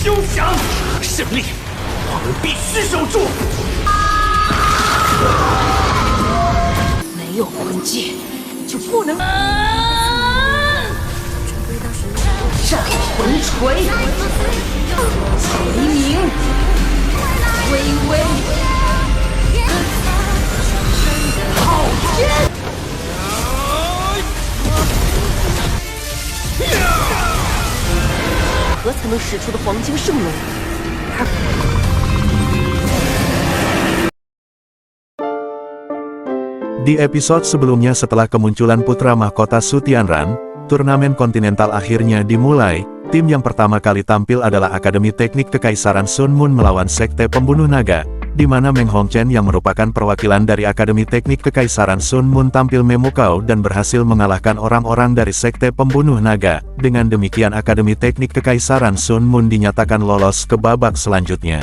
休想！胜利，我们必须守住。没有魂戒，就不能。战魂锤，锤鸣，微微，昊天。何才能使出的黄金圣龙？ Di episode sebelumnya setelah kemunculan putra mahkota Su Tianran, turnamen kontinental akhirnya dimulai. Tim yang pertama kali tampil adalah Akademi Teknik Kekaisaran Sun Mun melawan Sekte Pembunuh Naga, di mana Meng Hongchen yang merupakan perwakilan dari Akademi Teknik Kekaisaran Sun Mun tampil memukau dan berhasil mengalahkan orang-orang dari Sekte Pembunuh Naga. Dengan demikian Akademi Teknik Kekaisaran Sun Mun dinyatakan lolos ke babak selanjutnya.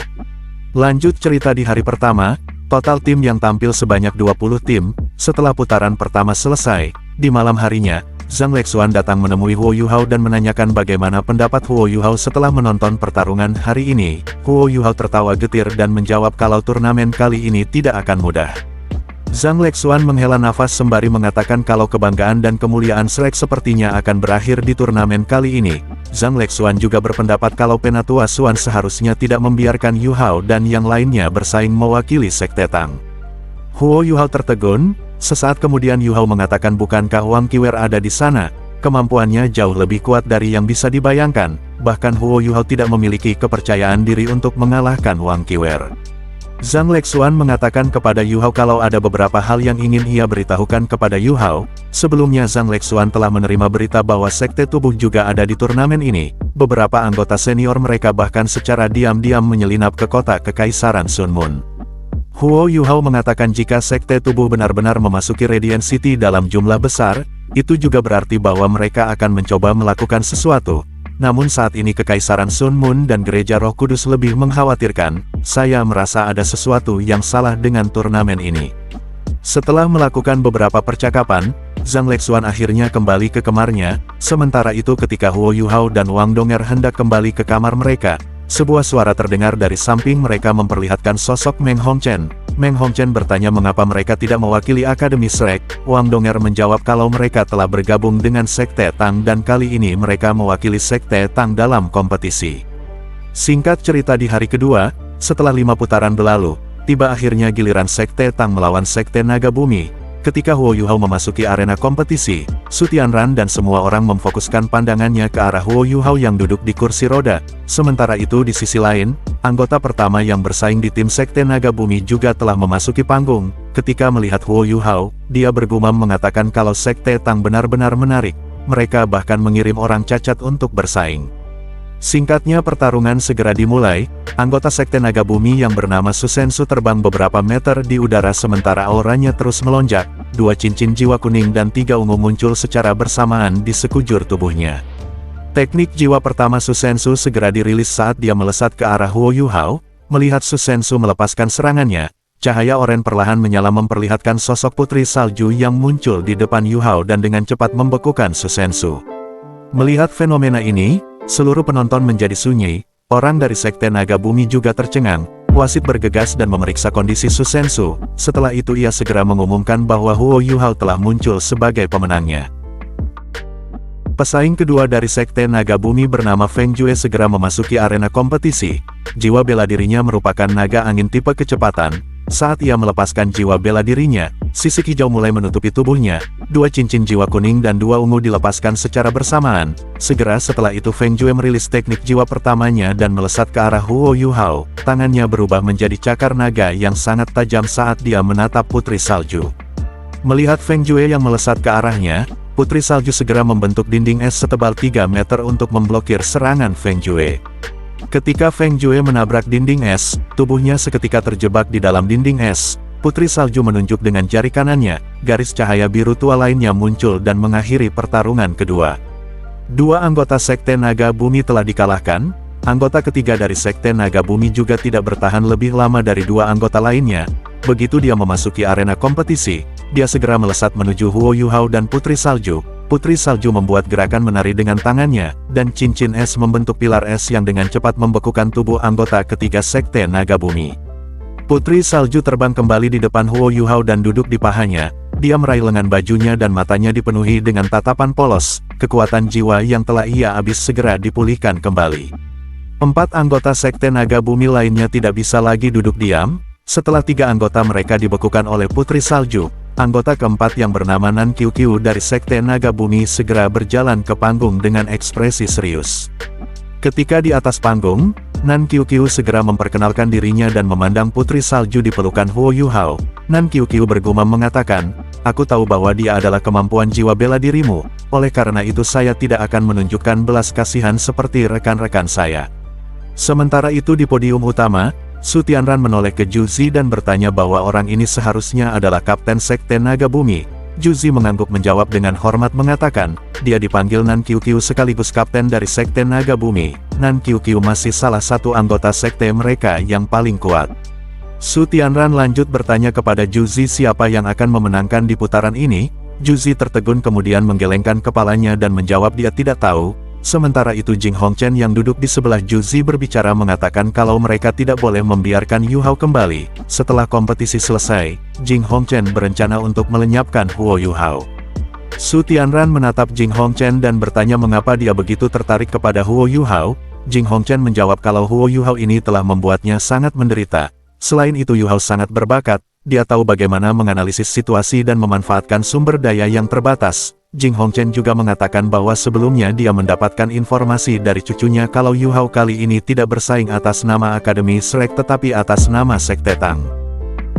Lanjut cerita di hari pertama. Total tim yang tampil sebanyak 20 tim. Setelah putaran pertama selesai, di malam harinya, Zhang Lexuan datang menemui Huo Yuhao dan menanyakan bagaimana pendapat Huo Yuhao setelah menonton pertarungan hari ini. Huo Yuhao tertawa getir dan menjawab kalau turnamen kali ini tidak akan mudah. Zhang Lexuan menghela nafas sembari mengatakan kalau kebanggaan dan kemuliaan Shrek sepertinya akan berakhir di turnamen kali ini. Zhang Lexuan juga berpendapat kalau Penatua Xuan seharusnya tidak membiarkan Yu Hao dan yang lainnya bersaing mewakili Sekte Tang. Huo Yuhao tertegun, sesaat kemudian Yu Hao mengatakan bukankah Wang Qiwer ada di sana, kemampuannya jauh lebih kuat dari yang bisa dibayangkan, bahkan Huo Yuhao tidak memiliki kepercayaan diri untuk mengalahkan Wang Qiwer. Zhang Lexuan mengatakan kepada Yu Hao kalau ada beberapa hal yang ingin ia beritahukan kepada Yu Hao. Sebelumnya Zhang Lexuan telah menerima berita bahwa Sekte Tubuh juga ada di turnamen ini. Beberapa anggota senior mereka bahkan secara diam-diam menyelinap ke kota Kekaisaran Sun Mun. Huo Yuhao mengatakan jika Sekte Tubuh benar-benar memasuki Radiant City dalam jumlah besar, itu juga berarti bahwa mereka akan mencoba melakukan sesuatu. Namun saat ini Kekaisaran Sun Mun dan Gereja Roh Kudus lebih mengkhawatirkan. Saya merasa ada sesuatu yang salah dengan turnamen ini. Setelah melakukan beberapa percakapan, Zhang Lexuan akhirnya kembali ke kamarnya. Sementara itu ketika Huo Yuhao dan Wang Donger hendak kembali ke kamar mereka, sebuah suara terdengar dari samping mereka memperlihatkan sosok Meng Hongchen. Meng Hongchen bertanya mengapa mereka tidak mewakili Akademi Shrek. Wang Donger menjawab kalau mereka telah bergabung dengan Sekte Tang dan kali ini mereka mewakili Sekte Tang dalam kompetisi. Singkat cerita di hari kedua, setelah 5 putaran berlalu, tiba akhirnya giliran Sekte Tang melawan Sekte Naga Bumi. Ketika Huo Yuhao memasuki arena kompetisi, Su Tianran dan semua orang memfokuskan pandangannya ke arah Huo Yuhao yang duduk di kursi roda. Sementara itu di sisi lain, anggota pertama yang bersaing di tim Sekte Naga Bumi juga telah memasuki panggung. Ketika melihat Huo Yuhao, dia bergumam mengatakan kalau Sekte Tang benar-benar menarik. Mereka bahkan mengirim orang cacat untuk bersaing. Singkatnya pertarungan segera dimulai. Anggota Sekte Naga Bumi yang bernama Su Sensu terbang beberapa meter di udara sementara auranya terus melonjak. 2 cincin jiwa kuning dan 3 ungu muncul secara bersamaan di sekujur tubuhnya. Teknik jiwa pertama Su Sensu segera dirilis saat dia melesat ke arah Huo Yuhao. Melihat Su Sensu melepaskan serangannya, cahaya oranye perlahan menyala memperlihatkan sosok putri salju yang muncul di depan Yu Hao dan dengan cepat membekukan Su Sensu. Melihat fenomena ini, seluruh penonton menjadi sunyi. Orang dari Sekte Naga Bumi juga tercengang. Wasit bergegas dan memeriksa kondisi Su Sensu. Setelah itu ia segera mengumumkan bahwa Huo Yuhao telah muncul sebagai pemenangnya. Pesaing kedua dari Sekte Naga Bumi bernama Feng Jue segera memasuki arena kompetisi. Jiwa bela dirinya merupakan naga angin tipe kecepatan. Saat ia melepaskan jiwa bela dirinya, sisik hijau mulai menutupi tubuhnya. 2 cincin jiwa kuning dan 2 ungu dilepaskan secara bersamaan. Segera setelah itu Feng Jue merilis teknik jiwa pertamanya dan melesat ke arah Huo Yuhao. Tangannya berubah menjadi cakar naga yang sangat tajam saat dia menatap Putri Salju. Melihat Feng Jue yang melesat ke arahnya, Putri Salju segera membentuk dinding es setebal 3 meter untuk memblokir serangan Feng Jue. Ketika Feng Jue menabrak dinding es, tubuhnya seketika terjebak di dalam dinding es. Putri Salju menunjuk dengan jari kanannya, garis cahaya biru tua lainnya muncul dan mengakhiri pertarungan kedua. 2 anggota Sekte Naga Bumi telah dikalahkan. Anggota ketiga dari Sekte Naga Bumi juga tidak bertahan lebih lama dari 2 anggota lainnya. Begitu dia memasuki arena kompetisi, dia segera melesat menuju Huo Yuhao dan Putri Salju. Putri Salju membuat gerakan menari dengan tangannya, dan cincin es membentuk pilar es yang dengan cepat membekukan tubuh anggota ketiga Sekte Naga Bumi. Putri Salju terbang kembali di depan Huo Yuhao dan duduk di pahanya. Dia meraih lengan bajunya dan matanya dipenuhi dengan tatapan polos. Kekuatan jiwa yang telah ia habis segera dipulihkan kembali. 4 anggota Sekte Naga Bumi lainnya tidak bisa lagi duduk diam. Setelah 3 anggota mereka dibekukan oleh Putri Salju, anggota keempat yang bernama Nan Qiuqiu dari Sekte Naga Bumi segera berjalan ke panggung dengan ekspresi serius. Ketika di atas panggung, Nan Qiuqiu segera memperkenalkan dirinya dan memandang Putri Salju di pelukan Huo Yuhao. Nan Qiuqiu bergumam mengatakan, "Aku tahu bahwa dia adalah kemampuan jiwa bela dirimu, oleh karena itu saya tidak akan menunjukkan belas kasihan seperti rekan-rekan saya." Sementara itu di podium utama, Su Tianran menoleh ke Juzi dan bertanya bahwa orang ini seharusnya adalah Kapten Sekte Naga Bumi. Juzi mengangguk menjawab dengan hormat mengatakan, dia dipanggil Nan Qiuqiu sekaligus Kapten dari Sekte Naga Bumi. Nan Qiuqiu masih salah satu anggota sekte mereka yang paling kuat. Su Tianran lanjut bertanya kepada Juzi siapa yang akan memenangkan di putaran ini. Juzi tertegun kemudian menggelengkan kepalanya dan menjawab dia tidak tahu. Sementara itu Jing Hongchen yang duduk di sebelah Juzi berbicara mengatakan kalau mereka tidak boleh membiarkan Yu Hao kembali. Setelah kompetisi selesai, Jing Hongchen berencana untuk melenyapkan Huo Yuhao. Su Tianran menatap Jing Hongchen dan bertanya mengapa dia begitu tertarik kepada Huo Yuhao. Jing Hongchen menjawab kalau Huo Yuhao ini telah membuatnya sangat menderita. Selain itu Yu Hao sangat berbakat, dia tahu bagaimana menganalisis situasi dan memanfaatkan sumber daya yang terbatas. Jing Hongchen juga mengatakan bahwa sebelumnya dia mendapatkan informasi dari cucunya kalau Yu Hao kali ini tidak bersaing atas nama Akademi Shrek tetapi atas nama Sekte Tang.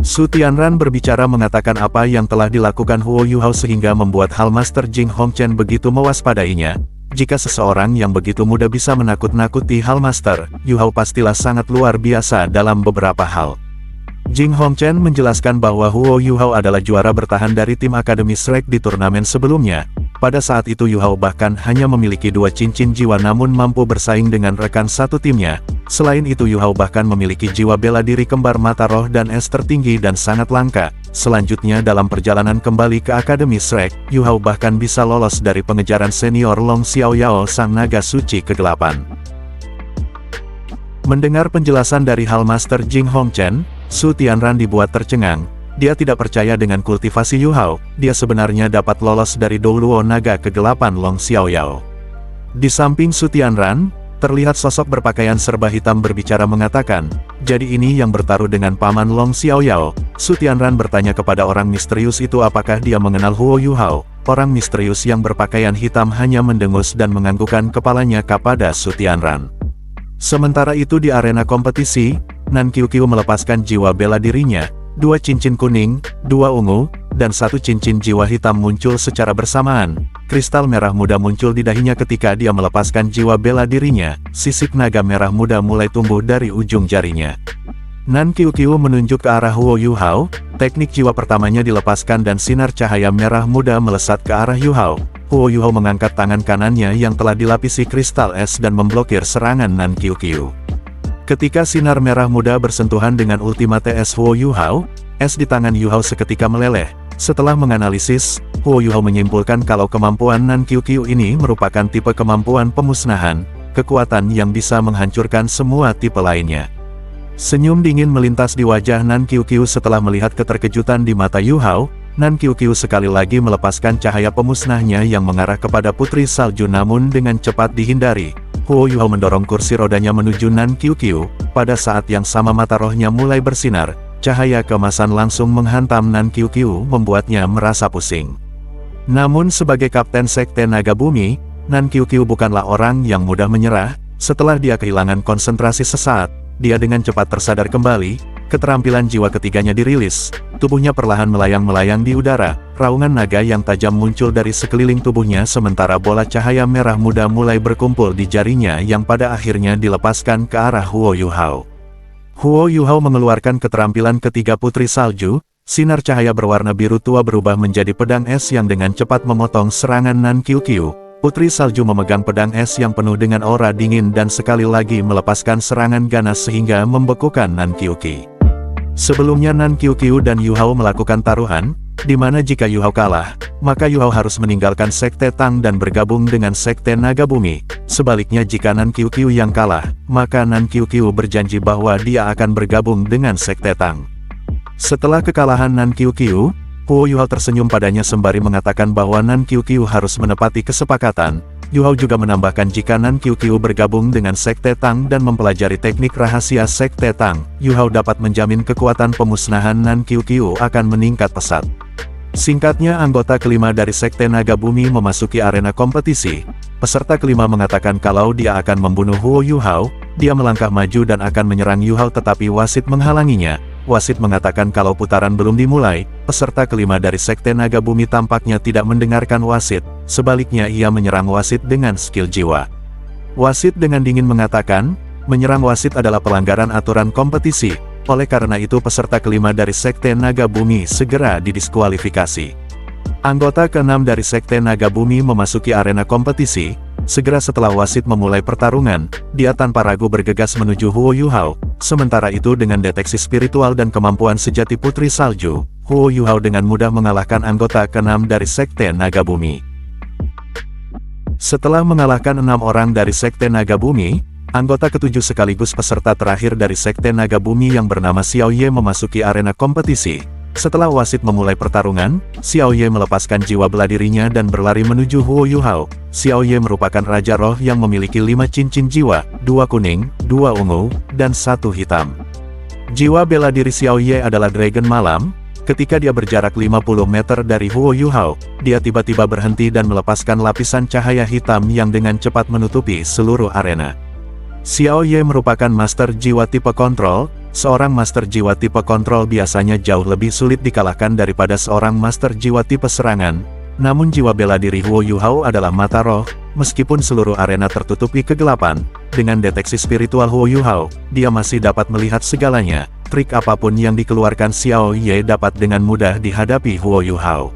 Su Tianran berbicara mengatakan apa yang telah dilakukan Huo Yuhao sehingga membuat Hallmaster Jing Hongchen begitu mewaspadainya. Jika seseorang yang begitu mudah bisa menakut-nakuti Hallmaster, Yu Hao pastilah sangat luar biasa dalam beberapa hal. Jing Hongchen menjelaskan bahwa Huo Yuhao adalah juara bertahan dari tim Akademi Shrek di turnamen sebelumnya. Pada saat itu Yu Hao bahkan hanya memiliki 2 cincin jiwa namun mampu bersaing dengan rekan satu timnya. Selain itu Yu Hao bahkan memiliki jiwa bela diri kembar mata roh dan es tertinggi dan sangat langka. Selanjutnya dalam perjalanan kembali ke Akademi Shrek, Yu Hao bahkan bisa lolos dari pengejaran senior Long Xiaoyao sang naga suci ke-8. Mendengar penjelasan dari Hallmaster Jing Hongchen, Su Tianran dibuat tercengang. Dia tidak percaya dengan kultivasi Yu Hao, dia sebenarnya dapat lolos dari Douluo naga ke-8 Long Xiaoyao. Di samping Su Tianran, terlihat sosok berpakaian serba hitam berbicara mengatakan, jadi ini yang bertaruh dengan paman Long Xiaoyao. Su Tianran bertanya kepada orang misterius itu apakah dia mengenal Huo Yuhao. Orang misterius yang berpakaian hitam hanya mendengus dan menganggukkan kepalanya kepada Su Tianran. Sementara itu di arena kompetisi, Nan Qiuqiu melepaskan jiwa bela dirinya, 2 cincin kuning, 2 ungu, dan 1 cincin jiwa hitam muncul secara bersamaan. Kristal merah muda muncul di dahinya ketika dia melepaskan jiwa bela dirinya, sisik naga merah muda mulai tumbuh dari ujung jarinya. Nan Qiuqiu menunjuk ke arah Huo Yuhao, teknik jiwa pertamanya dilepaskan dan sinar cahaya merah muda melesat ke arah Yu Hao. Huo Yuhao mengangkat tangan kanannya yang telah dilapisi kristal es dan memblokir serangan Nan Qiuqiu. Ketika sinar merah muda bersentuhan dengan ultimate es Huo Yuhao, es di tangan Yu Hao seketika meleleh. Setelah menganalisis, Huo Yuhao menyimpulkan kalau kemampuan Nan Qiuqiu ini merupakan tipe kemampuan pemusnahan, kekuatan yang bisa menghancurkan semua tipe lainnya. Senyum dingin melintas di wajah Nan Qiuqiu setelah melihat keterkejutan di mata Yu Hao. Nan Qiuqiu sekali lagi melepaskan cahaya pemusnahnya yang mengarah kepada Putri Salju namun dengan cepat dihindari. Huo Yuhao mendorong kursi rodanya menuju Nan Qiuqiu. Pada saat yang sama mata rohnya mulai bersinar. Cahaya keemasan langsung menghantam Nan Qiuqiu membuatnya merasa pusing. Namun sebagai Kapten Sekte Naga Bumi, Nan Qiuqiu bukanlah orang yang mudah menyerah. Setelah dia kehilangan konsentrasi sesaat, dia dengan cepat tersadar kembali. Keterampilan jiwa ketiganya dirilis. Tubuhnya perlahan melayang-melayang di udara. Raungan naga yang tajam muncul dari sekeliling tubuhnya sementara bola cahaya merah muda mulai berkumpul di jarinya yang pada akhirnya dilepaskan ke arah Huo Yuhao. Huo Yuhao mengeluarkan keterampilan ketiga Putri Salju. Sinar cahaya berwarna biru tua berubah menjadi pedang es yang dengan cepat memotong serangan Nan Qiuqiu. Putri Salju memegang pedang es yang penuh dengan aura dingin dan sekali lagi melepaskan serangan ganas sehingga membekukan Nan Qiuqiu. Sebelumnya Nan Qiuqiu dan Yu Hao melakukan taruhan, di mana jika Yu Hao kalah, maka Yu Hao harus meninggalkan Sekte Tang dan bergabung dengan Sekte Naga Bumi. Sebaliknya jika Nan Qiuqiu yang kalah, maka Nan Qiuqiu berjanji bahwa dia akan bergabung dengan Sekte Tang. Setelah kekalahan Nan Qiuqiu, Huo Yuhao tersenyum padanya sembari mengatakan bahwa Nan Qiuqiu harus menepati kesepakatan. Yu Hao juga menambahkan jika Nan Qiuqiu bergabung dengan Sekte Tang dan mempelajari teknik rahasia Sekte Tang, Yu Hao dapat menjamin kekuatan pemusnahan Nan Qiuqiu akan meningkat pesat. Singkatnya, anggota kelima dari Sekte Naga Bumi memasuki arena kompetisi. Peserta kelima mengatakan kalau dia akan membunuh Huo Yuhao. Dia melangkah maju dan akan menyerang Yu Hao tetapi wasit menghalanginya. Wasit mengatakan kalau putaran belum dimulai. Peserta kelima dari Sekte Naga Bumi tampaknya tidak mendengarkan wasit, sebaliknya ia menyerang wasit dengan skill jiwa. Wasit dengan dingin mengatakan, menyerang wasit adalah pelanggaran aturan kompetisi, oleh karena itu peserta kelima dari Sekte Naga Bumi segera didiskualifikasi. Anggota keenam dari Sekte Naga Bumi memasuki arena kompetisi. Segera setelah wasit memulai pertarungan, dia tanpa ragu bergegas menuju Huo Yuhao. Sementara itu dengan deteksi spiritual dan kemampuan sejati Putri Salju, Huo Yuhao dengan mudah mengalahkan anggota keenam dari Sekte Naga Bumi. Setelah mengalahkan 6 orang dari Sekte Naga Bumi, anggota ketujuh sekaligus peserta terakhir dari Sekte Naga Bumi yang bernama Xiao Ye memasuki arena kompetisi. Setelah wasit memulai pertarungan, Xiao Ye melepaskan jiwa bela dirinya dan berlari menuju Huo Yuhao. Xiao Ye merupakan Raja Roh yang memiliki 5 cincin jiwa, 2 kuning, 2 ungu, dan 1 hitam. Jiwa bela diri Xiao Ye adalah Dragon Malam. Ketika dia berjarak 50 meter dari Huo Yuhao, dia tiba-tiba berhenti dan melepaskan lapisan cahaya hitam yang dengan cepat menutupi seluruh arena. Xiao Ye merupakan Master Jiwa tipe kontrol. Seorang Master Jiwa tipe kontrol biasanya jauh lebih sulit dikalahkan daripada seorang Master Jiwa tipe serangan. Namun jiwa bela diri Huo Yuhao adalah mata roh, meskipun seluruh arena tertutupi kegelapan. Dengan deteksi spiritual Huo Yuhao, dia masih dapat melihat segalanya. Trik apapun yang dikeluarkan Xiao Ye dapat dengan mudah dihadapi Huo Yuhao.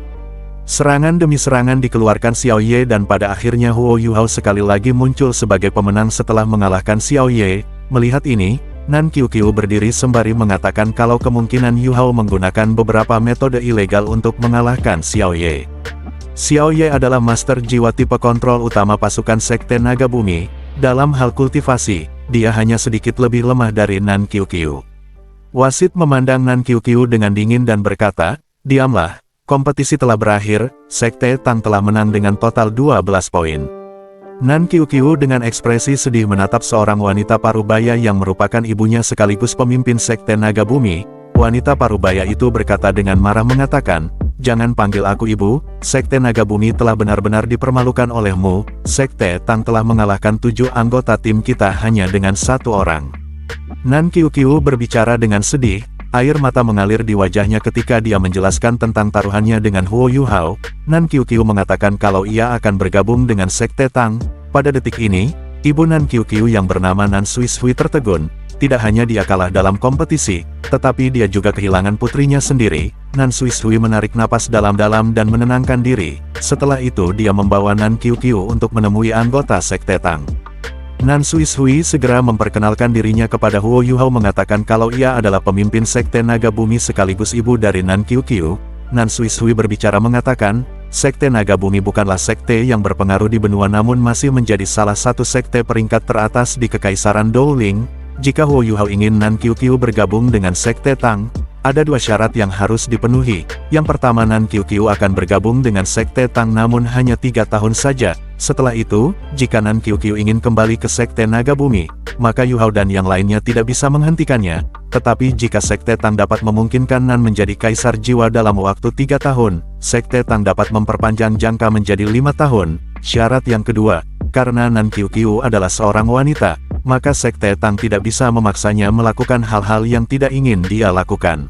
Serangan demi serangan dikeluarkan Xiao Ye dan pada akhirnya Huo Yuhao sekali lagi muncul sebagai pemenang setelah mengalahkan Xiao Ye. Melihat ini, Nan Qiuqiu berdiri sembari mengatakan kalau kemungkinan Yu Hao menggunakan beberapa metode ilegal untuk mengalahkan Xiao Ye. Xiao Ye adalah Master Jiwa tipe kontrol utama pasukan Sekte Naga Bumi. Dalam hal kultivasi, dia hanya sedikit lebih lemah dari Nan Qiuqiu. Wasit memandang Nan Qiuqiu dengan dingin dan berkata, "Diamlah, kompetisi telah berakhir, Sekte Tang telah menang dengan total 12 poin." Nan Qiuqiu dengan ekspresi sedih menatap seorang wanita parubaya yang merupakan ibunya sekaligus pemimpin Sekte Naga Bumi. Wanita parubaya itu berkata dengan marah mengatakan, "Jangan panggil aku ibu, Sekte Naga Bumi telah benar-benar dipermalukan olehmu. Sekte Tang telah mengalahkan 7 anggota tim kita hanya dengan 1 orang." Nan Qiuqiu berbicara dengan sedih. Air mata mengalir di wajahnya ketika dia menjelaskan tentang taruhannya dengan Huo Yuhao. Nan Qiuqiu mengatakan kalau ia akan bergabung dengan Sekte Tang. Pada detik ini, ibu Nan Qiuqiu yang bernama Nan Suishui tertegun. Tidak hanya dia kalah dalam kompetisi, tetapi dia juga kehilangan putrinya sendiri. Nan Suishui menarik napas dalam-dalam dan menenangkan diri. Setelah itu dia membawa Nan Qiuqiu untuk menemui anggota Sekte Tang. Nan Suishui segera memperkenalkan dirinya kepada Huo Yuhao mengatakan kalau ia adalah pemimpin Sekte Naga Bumi sekaligus ibu dari Nan Qiuqiu. Nan Suishui berbicara mengatakan, Sekte Naga Bumi bukanlah sekte yang berpengaruh di benua namun masih menjadi salah satu sekte peringkat teratas di Kekaisaran Dowling. Jika Huo Yuhao ingin Nan Qiuqiu bergabung dengan Sekte Tang, ada 2 syarat yang harus dipenuhi. Yang pertama, Nan Qiuqiu akan bergabung dengan Sekte Tang namun hanya 3 tahun saja. Setelah itu, jika Nan Qiuqiu ingin kembali ke Sekte Naga Bumi, maka Yu Hao dan yang lainnya tidak bisa menghentikannya. Tetapi jika Sekte Tang dapat memungkinkan Nan menjadi Kaisar Jiwa dalam waktu 3 tahun, Sekte Tang dapat memperpanjang jangka menjadi 5 tahun. Syarat yang kedua, karena Nan Qiuqiu adalah seorang wanita, maka Sekte Tang tidak bisa memaksanya melakukan hal-hal yang tidak ingin dia lakukan.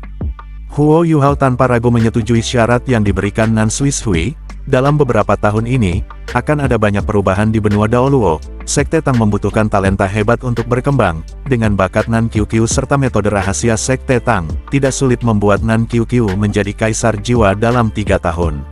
Huo Yuhao tanpa ragu menyetujui syarat yang diberikan Nan Suishui. Dalam beberapa tahun ini, akan ada banyak perubahan di benua Daoluo. Sekte Tang membutuhkan talenta hebat untuk berkembang. Dengan bakat Nan Qiuqiu serta metode rahasia Sekte Tang, tidak sulit membuat Nan Qiuqiu menjadi Kaisar Jiwa dalam 3 tahun.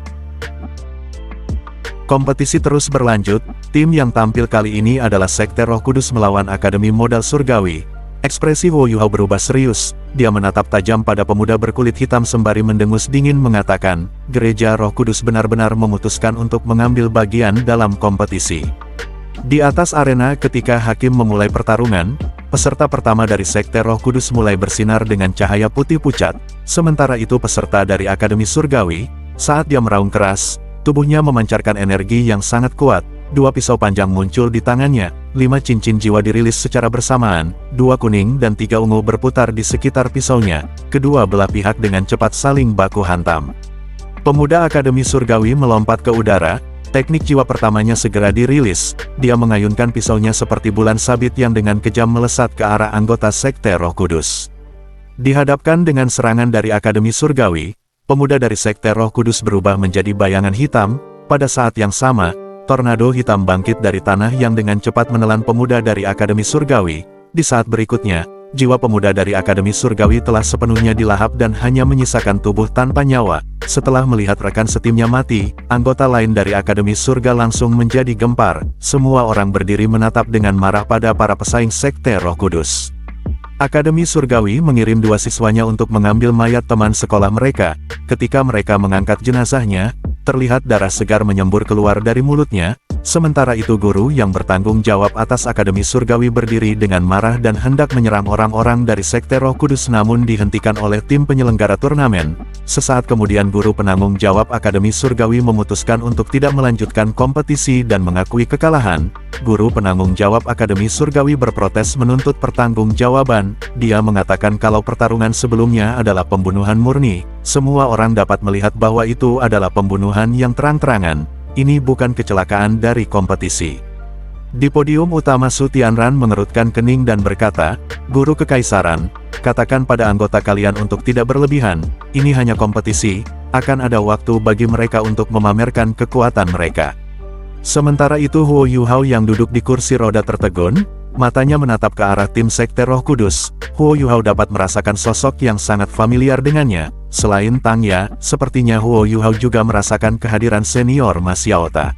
Kompetisi terus berlanjut. Tim yang tampil kali ini adalah Sekte Roh Kudus melawan Akademi Modal Surgawi. Ekspresi Huo Yuhao berubah serius, dia menatap tajam pada pemuda berkulit hitam sembari mendengus dingin mengatakan, Gereja Roh Kudus benar-benar memutuskan untuk mengambil bagian dalam kompetisi. Di atas arena ketika hakim memulai pertarungan, peserta pertama dari Sekte Roh Kudus mulai bersinar dengan cahaya putih pucat, sementara itu peserta dari Akademi Surgawi, saat dia meraung keras, tubuhnya memancarkan energi yang sangat kuat. 2 pisau panjang muncul di tangannya, 5 cincin jiwa dirilis secara bersamaan, 2 kuning dan 3 ungu berputar di sekitar pisaunya, kedua belah pihak dengan cepat saling baku hantam. Pemuda Akademi Surgawi melompat ke udara, teknik jiwa pertamanya segera dirilis, dia mengayunkan pisaunya seperti bulan sabit yang dengan kejam melesat ke arah anggota Sekte Roh Kudus. Dihadapkan dengan serangan dari Akademi Surgawi, pemuda dari Sekte Roh Kudus berubah menjadi bayangan hitam, pada saat yang sama, tornado hitam bangkit dari tanah yang dengan cepat menelan pemuda dari Akademi Surgawi. Di saat berikutnya, jiwa pemuda dari Akademi Surgawi telah sepenuhnya dilahap dan hanya menyisakan tubuh tanpa nyawa. Setelah melihat rekan setimnya mati, anggota lain dari Akademi Surga langsung menjadi gempar. Semua orang berdiri menatap dengan marah pada para pesaing Sekte Roh Kudus. Akademi Surgawi mengirim 2 siswanya untuk mengambil mayat teman sekolah mereka. Ketika mereka mengangkat jenazahnya, terlihat darah segar menyembur keluar dari mulutnya, sementara itu guru yang bertanggung jawab atas Akademi Surgawi berdiri dengan marah dan hendak menyerang orang-orang dari Sekte Roh Kudus namun dihentikan oleh tim penyelenggara turnamen. Sesaat kemudian guru penanggung jawab Akademi Surgawi memutuskan untuk tidak melanjutkan kompetisi dan mengakui kekalahan. Guru penanggung jawab Akademi Surgawi berprotes menuntut pertanggungjawaban. Dia mengatakan kalau pertarungan sebelumnya adalah pembunuhan murni. Semua orang dapat melihat bahwa itu adalah pembunuhan yang terang-terangan. Ini bukan kecelakaan dari kompetisi. Di podium utama Su Tianran mengerutkan kening dan berkata, Guru Kekaisaran, katakan pada anggota kalian untuk tidak berlebihan, ini hanya kompetisi, akan ada waktu bagi mereka untuk memamerkan kekuatan mereka. Sementara itu Huo Yuhao yang duduk di kursi roda tertegun, matanya menatap ke arah tim Sekte Roh Kudus. Huo Yuhao dapat merasakan sosok yang sangat familiar dengannya. Selain Tang Ya, sepertinya Huo Yuhao juga merasakan kehadiran senior Ma Xiaota.